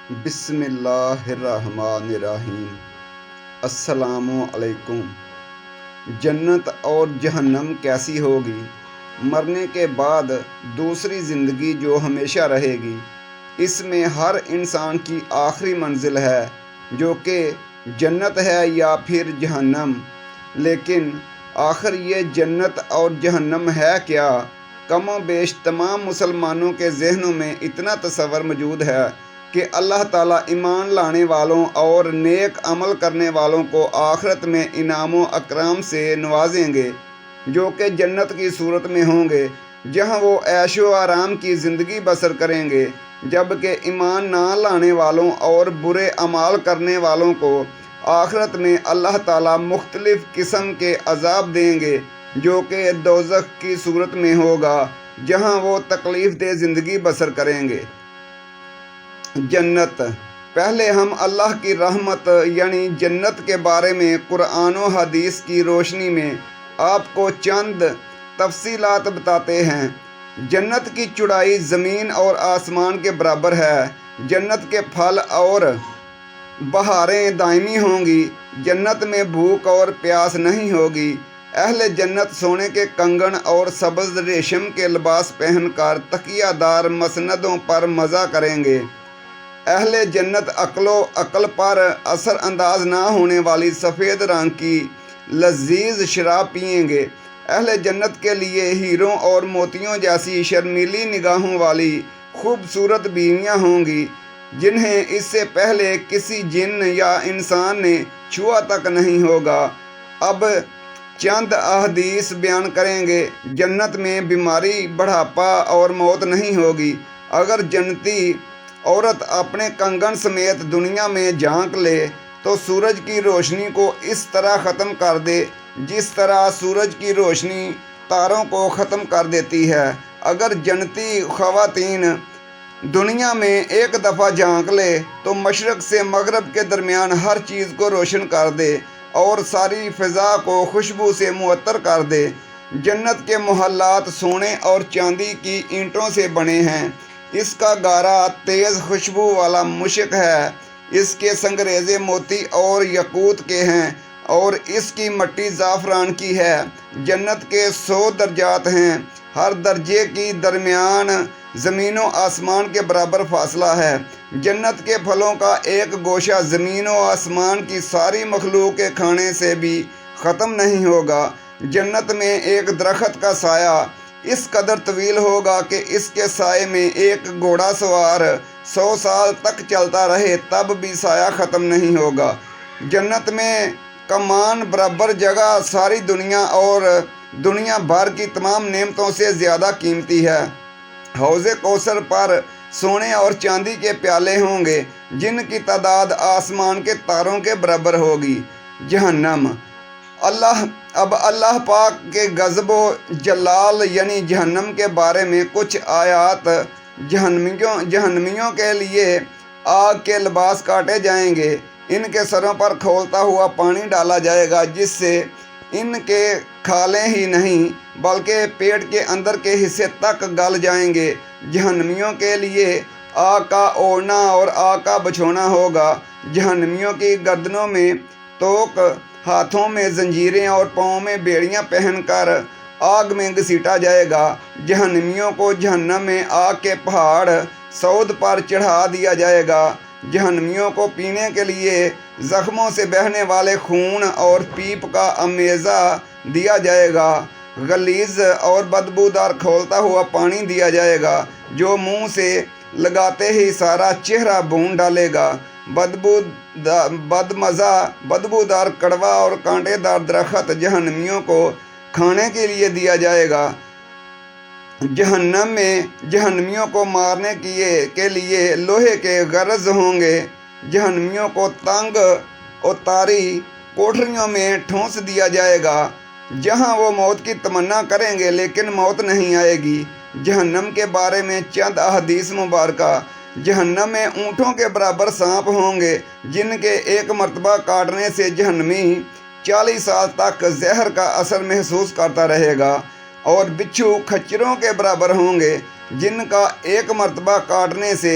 بسم اللہ الرحمن الرحیم۔ السلام علیکم۔ جنت اور جہنم کیسی ہوگی؟ مرنے کے بعد دوسری زندگی جو ہمیشہ رہے گی، اس میں ہر انسان کی آخری منزل ہے، جو کہ جنت ہے یا پھر جہنم۔ لیکن آخر یہ جنت اور جہنم ہے کیا؟ کم و بیش تمام مسلمانوں کے ذہنوں میں اتنا تصور موجود ہے کہ اللہ تعالیٰ ایمان لانے والوں اور نیک عمل کرنے والوں کو آخرت میں انعام و اکرام سے نوازیں گے، جو کہ جنت کی صورت میں ہوں گے، جہاں وہ عیش و آرام کی زندگی بسر کریں گے، جبکہ ایمان نہ لانے والوں اور برے اعمال کرنے والوں کو آخرت میں اللہ تعالیٰ مختلف قسم کے عذاب دیں گے، جو کہ دوزخ کی صورت میں ہوگا، جہاں وہ تکلیف دہ زندگی بسر کریں گے۔ جنت۔ پہلے ہم اللہ کی رحمت یعنی جنت کے بارے میں قرآن و حدیث کی روشنی میں آپ کو چند تفصیلات بتاتے ہیں۔ جنت کی چوڑائی زمین اور آسمان کے برابر ہے۔ جنت کے پھل اور بہاریں دائمی ہوں گی۔ جنت میں بھوک اور پیاس نہیں ہوگی۔ اہل جنت سونے کے کنگن اور سبز ریشم کے لباس پہن کر تکیہ دار مسندوں پر مزہ کریں گے۔ اہل جنت عقل پر اثر انداز نہ ہونے والی سفید رنگ کی لذیذ شراب پئیں گے۔ اہل جنت کے لیے ہیروں اور موتیوں جیسی شرمیلی نگاہوں والی خوبصورت بیویاں ہوں گی، جنہیں اس سے پہلے کسی جن یا انسان نے چھوا تک نہیں ہوگا۔ اب چند احادیث بیان کریں گے۔ جنت میں بیماری، بڑھاپا اور موت نہیں ہوگی۔ اگر جنتی عورت اپنے کنگن سمیت دنیا میں جھانک لے تو سورج کی روشنی کو اس طرح ختم کر دے جس طرح سورج کی روشنی تاروں کو ختم کر دیتی ہے۔ اگر جنتی خواتین دنیا میں ایک دفعہ جھانک لے تو مشرق سے مغرب کے درمیان ہر چیز کو روشن کر دے اور ساری فضا کو خوشبو سے معطر کر دے۔ جنت کے محلات سونے اور چاندی کی اینٹوں سے بنے ہیں۔ اس کا گارا تیز خوشبو والا مشک ہے۔ اس کے سنگریزے موتی اور یاقوت کے ہیں اور اس کی مٹی زعفران کی ہے۔ جنت کے 100 درجات ہیں۔ ہر درجے کی درمیان زمین و آسمان کے برابر فاصلہ ہے۔ جنت کے پھلوں کا ایک گوشہ زمین و آسمان کی ساری مخلوق کے کھانے سے بھی ختم نہیں ہوگا۔ جنت میں ایک درخت کا سایہ اس قدر طویل ہوگا کہ اس کے سائے میں ایک گھوڑا سوار 100 سال تک چلتا رہے تب بھی سایہ ختم نہیں ہوگا۔ جنت میں کمان برابر جگہ ساری دنیا اور دنیا بھر کی تمام نعمتوں سے زیادہ قیمتی ہے۔ حوض کوثر پر سونے اور چاندی کے پیالے ہوں گے، جن کی تعداد آسمان کے تاروں کے برابر ہوگی۔ جہنم۔ اب اللہ پاک کے غضب و جلال یعنی جہنم کے بارے میں کچھ آیات۔ جہنمیوں کے لیے آگ کے لباس کاٹے جائیں گے۔ ان کے سروں پر کھولتا ہوا پانی ڈالا جائے گا، جس سے ان کے کھالیں ہی نہیں بلکہ پیٹ کے اندر کے حصے تک گل جائیں گے۔ جہنمیوں کے لیے آگ کا اوڑھنا اور آگ کا بچھونا ہوگا۔ جہنمیوں کی گردنوں میں توق، ہاتھوں میں زنجیریں اور پاؤں میں بیڑیاں پہن کر آگ میں گھسیٹا جائے گا۔ جہنمیوں کو جہنم میں آگ کے پہاڑ سعود پر چڑھا دیا جائے گا۔ جہنمیوں کو پینے کے لیے زخموں سے بہنے والے خون اور پیپ کا امیزہ دیا جائے گا۔ غلیظ اور بدبودار کھولتا ہوا پانی دیا جائے گا، جو منہ سے لگاتے ہی سارا چہرہ بھون ڈالے گا۔ بدمزہ، بدبودار، کڑوا اور کانٹے دار درخت جہنمیوں کو کھانے کے لیے دیا جائے گا۔ جہنم میں جہنمیوں کو مارنے کے لیے لوہے کے گرز ہوں گے۔ جہنمیوں کو تنگ و تاری کوٹھریوں میں ٹھونس دیا جائے گا، جہاں وہ موت کی تمنا کریں گے لیکن موت نہیں آئے گی۔ جہنم کے بارے میں چند احادیث مبارکہ۔ جہنم میں اونٹوں کے برابر سانپ ہوں گے، جن کے ایک مرتبہ کاٹنے سے جہنمی 40 سال تک زہر کا اثر محسوس کرتا رہے گا، اور بچھو کھچروں کے برابر ہوں گے، جن کا ایک مرتبہ کاٹنے سے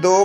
2